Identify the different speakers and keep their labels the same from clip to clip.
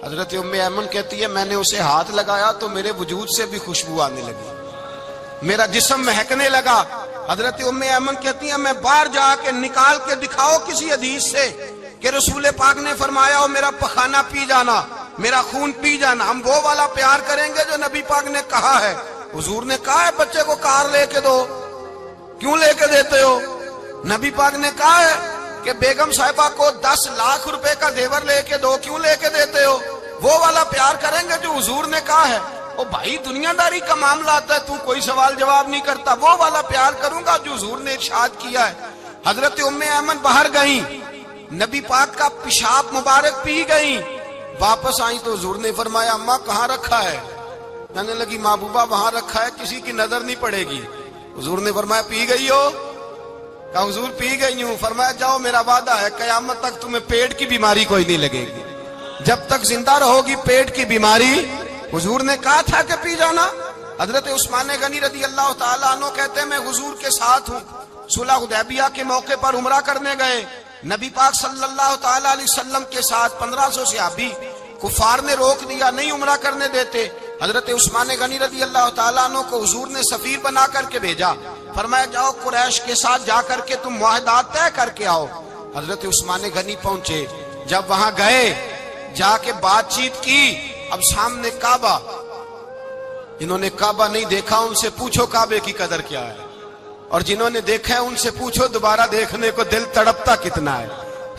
Speaker 1: حضرت ام ایمن کہتی ہے میں نے اسے ہاتھ لگایا تو میرے وجود سے بھی خوشبو آنے لگی، میرا جسم مہکنے لگا۔ حضرت ام ایمن کہتی ہیں میں باہر جا کے نکال کے دکھاؤ کسی حدیث سے کہ رسول پاک نے فرمایا ہو میرا پخانہ پی جانا، میرا خون پی جانا، ہم وہ والا پیار کریں گے جو نبی پاک نے کہا ہے۔ حضور نے کہا ہے بچے کو کار لے کے دو، کیوں لے کے دیتے ہو؟ نبی پاک نے کہا ہے کہ بیگم صاحبہ کو 10 لاکھ روپے کا زیور لے کے دو، کیوں لے کے دیتے ہو؟ وہ والا پیار کریں گے جو حضور نے کہا ہے۔ او بھائی دنیا داری کا معاملہ آتا ہے، تو کوئی سوال جواب نہیں کرتا، وہ والا پیار کروں گا جو حضور نے ارشاد کیا ہے۔ حضرت ام ایمن باہر گئیں، نبی پاک کا پیشاب مبارک پی گئیں، واپس آئیں تو حضور نے فرمایا اماں کہاں رکھا ہے؟ کہنے لگی محبوبہ وہاں رکھا ہے، کسی کی نظر نہیں پڑے گی۔ حضور نے فرمایا پی گئی ہو؟ کہا حضور پی گئی ہوں۔ فرمایا جاؤ میرا وعدہ ہے قیامت تک تمہیں پیٹ کی بیماری کوئی نہیں لگے گی، جب تک زندہ رہو گی پیٹ کی بیماری۔ حضور نے کہا تھا کہ پی جانا۔ حضرت عثمان غنی رضی اللہ تعالیٰ عنہ کہتے ہیں میں حضور کے ساتھ ہوں، صلح حدیبیہ کے موقع پر عمرہ کرنے گئے، نبی پاک صلی اللہ تعالیٰ علیہ وسلم کے ساتھ 1500 صحابی، کفار نے روک دیا، نہیں عمرہ کرنے دیتے۔ حضرت عثمان غنی رضی اللہ تعالیٰ عنہ کو حضور نے سفیر بنا کر کے بھیجا، فرمایا جاؤ قریش کے ساتھ جا کر کے تم معاہدات طے کر کے آؤ۔ حضرت عثمان غنی پہنچے، جب وہاں گئے جا کے بات چیت کی، اب سامنے کعبہ، جنہوں نے کعبہ نہیں دیکھا ان سے پوچھو کعبے کی قدر کیا ہے، اور جنہوں نے دیکھا ہے ان سے پوچھو دوبارہ دیکھنے کو دل تڑپتا کتنا ہے۔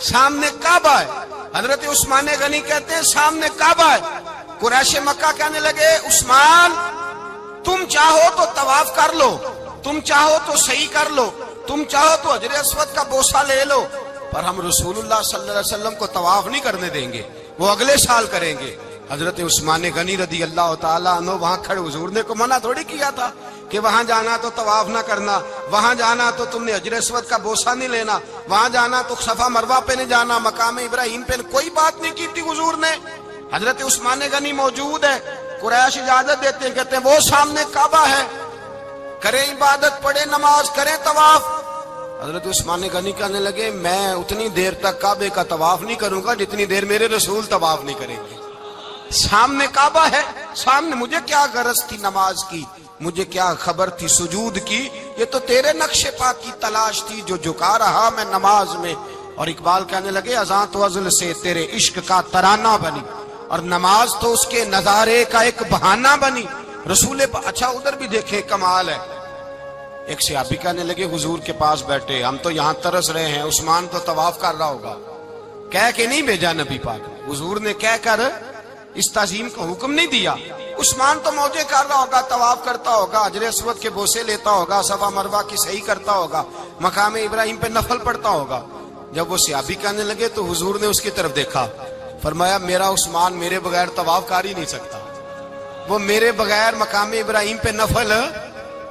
Speaker 1: سامنے کعبہ ہے، حضرت عثمان غنی کہتے ہیں سامنے کعبہ ہے۔ قریش مکہ کہنے لگے عثمان تم چاہو تو طواف کر لو، تم چاہو تو صحیح کر لو، تم چاہو تو حجر اسود کا بوسہ لے لو، پر ہم رسول اللہ صلی اللہ علیہ وسلم کو طواف نہیں کرنے دیں گے، وہ اگلے سال کریں گے۔ حضرت عثمان غنی رضی اللہ تعالیٰ عنہ وہاں کھڑے، حضور نے کو منع تھوڑی کیا تھا کہ وہاں جانا تو طواف نہ کرنا، وہاں جانا تو تم نے حجر اسود کا بوسہ نہیں لینا، وہاں جانا تو صفا مروہ پہ نہیں جانا، مقام ابراہیم پہ کوئی بات نہیں کی تھی حضور نے۔ حضرت عثمان غنی موجود ہے، قریش اجازت دیتے ہیں، کہتے ہیں وہ سامنے کعبہ ہے، کریں عبادت، پڑھیں نماز، کریں طواف۔ حضرت عثمان غنی کہنے لگے میں اتنی دیر تک کعبے کا طواف نہیں کروں گا جتنی دیر میرے رسول طواف نہیں کریں گے۔ سامنے کعبہ ہے، سامنے، مجھے کیا غرض تھی نماز کی، مجھے کیا خبر تھی سجود کی، یہ تو تیرے نقش پاک کی تلاش تھی جو جھکا رہا میں نماز میں۔ اور اقبال کہنے لگے اذان تو ازل سے تیرے عشق کا ترانہ بنی، اور نماز تو اس کے نظارے کا ایک بہانہ بنی۔ رسول اچھا ادھر بھی دیکھیں کمال ہے، ایک صحابی کہنے لگے حضور کے پاس بیٹھے ہم تو یہاں ترس رہے ہیں، عثمان تو طواف کر رہا ہوگا، کہہ کے نہیں بھیجا نبی پاک، حضور نے کہہ کر اس تعظیم کا حکم نہیں دیا۔ عثمان تو موجے کر رہا ہوگا، طواف کرتا ہوگا، حجر اسود کے بوسے لیتا ہوگا، صفا مروہ کی صحیح کرتا ہوگا، مقام ابراہیم پہ نفل پڑھتا ہوگا۔ جب وہ صحابی کہنے لگے تو حضور نے اس کی طرف دیکھا، فرمایا میرا عثمان میرے بغیر طواف کر ہی نہیں سکتا، وہ میرے بغیر مقام ابراہیم پہ نفل۔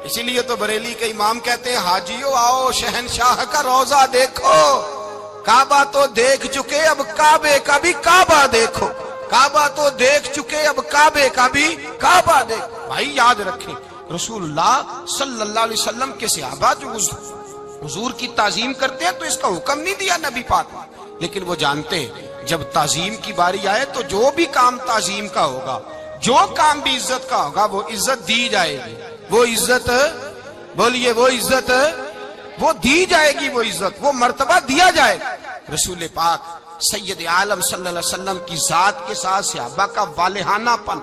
Speaker 1: اسی لیے تو بریلی کے امام کہتے ہیں حاجیو آؤ شہنشاہ کا روضہ دیکھو، کعبہ تو دیکھ چکے اب کعبے کا بھی کعبہ دیکھو، کعبہ تو دیکھ چکے اب کعبے کا بھی کعبہ دیکھو۔ بھائی یاد رکھیں رسول اللہ صلی اللہ علیہ وسلم کے صحابہ جو حضور کی تعظیم کرتے ہیں تو اس کا حکم نہیں دیا نبی پاک، لیکن وہ جانتے ہیں جب تعظیم کی باری آئے تو جو بھی کام تعظیم کا ہوگا، جو کام بھی عزت کا ہوگا وہ عزت دی جائے گی، وہ عزت بولیے، وہ عزت وہ دی جائے گی، وہ عزت وہ مرتبہ دیا جائے گا۔ رسول پاک سید عالم صلی اللہ علیہ وسلم کی ذات کے ساتھ صحابہ کا والہانہ پن،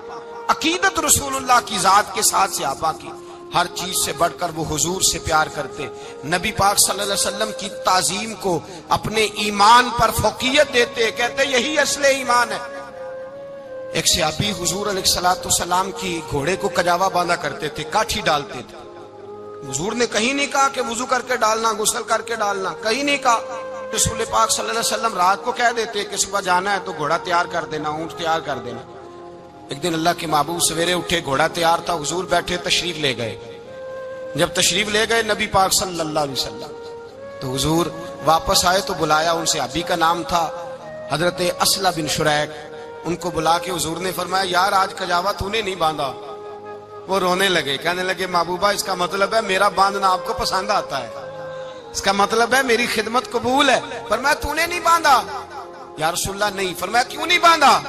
Speaker 1: عقیدت رسول اللہ کی ذات کے ساتھ صحابہ کی، ہر چیز سے بڑھ کر وہ حضور سے پیار کرتے، نبی پاک صلی اللہ علیہ وسلم کی تعظیم کو اپنے ایمان پر فوقیت دیتے، کہتے یہی اصل ایمان ہے۔ ایک صحابی حضور علیہ الصلوۃ والسلام کی گھوڑے کو کجاوا باندھا کرتے تھے، کاٹھی ڈالتے تھے، حضور نے کہیں نہیں کہا کہ وضو کر کے ڈالنا، غسل کر کے ڈالنا، کہیں نہیں کہا۔ رسول پاک صلی اللہ علیہ وسلم رات کو کہہ دیتے کہ صبح جانا ہے تو گھوڑا تیار کر دینا، اونٹ تیار کر دینا۔ ایک دن اللہ کے محبوب سویرے اٹھے، گھوڑا تیار تھا، حضور بیٹھے تشریف لے گئے۔ جب تشریف لے گئے نبی پاک صلی اللہ علیہ وسلم تو حضور واپس آئے تو بلایا، ان سے ابھی کا نام تھا حضرت اسلہ بن شریک، ان کو بلا کے حضور نے فرمایا یار آج کجاوا تو نے نہیں باندھا۔ وہ رونے لگے، کہنے لگے محبوبہ اس کا مطلب ہے میرا باندھنا آپ کو پسند آتا ہے، اس کا مطلب ہے میری خدمت قبول ہے۔ فرمایا تو نے نہیں باندھا؟ یا رسول اللہ نہیں۔ فرمایا کیوں نہیں باندھا؟